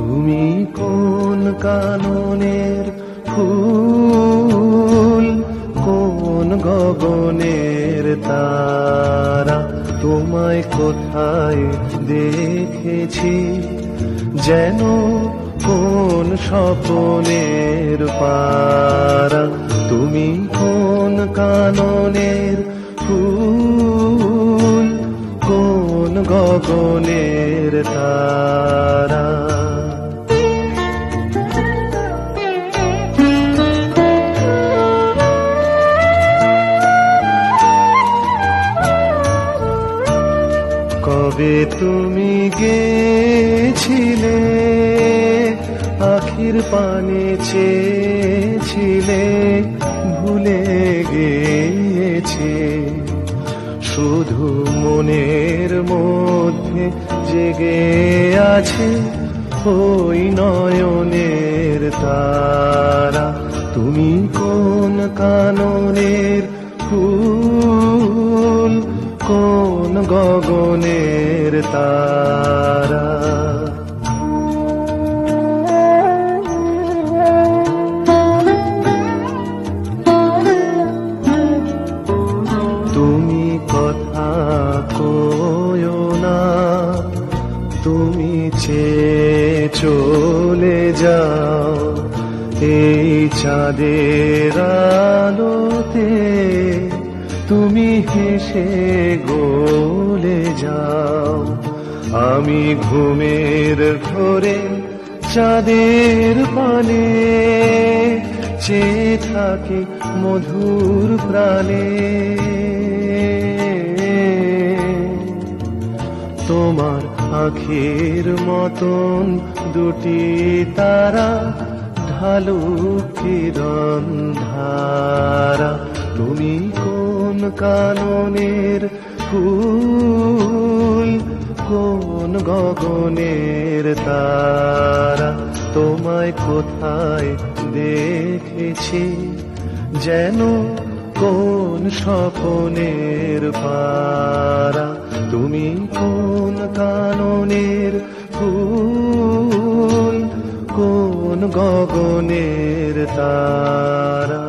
তুমি কোন কাননের ফুল, কোন গগনের তারা, তোমায় কোথায় দেখেছি যেন কোন স্বপনের পারা। তুমি কোন কাননের ফুল, কোন গগনের তারা। কবে তুমি গেছিলে, আখির পানে চেয়েছিলে, ভুলে গেছে শুধু মনের মধ্যে জেগে আছে ওই নয়নের তারা। তুমি কোন কাননের ফুল, কোন গগনের তারা। তুমি কথা কয়ো না, তুমি চেয়ে চলে যাও এই চাঁদের আলোতে। তুমি হেসে গলে যাও, আমি ঘুমের ঘোরে চাঁদের পানে চেয়ে থাকি মধুর প্রাণে। তোমার আখির মতন দুটি তারা, ঢালু কিরণ ধারা। তুমি কোন কাননের ফুল, কোন গগনের তারা, তোমায় কোথায় দেখেছি যেন কোন স্বপনের পারা। তুমি কোন কাননের ফুল, কোন গগনের তারা।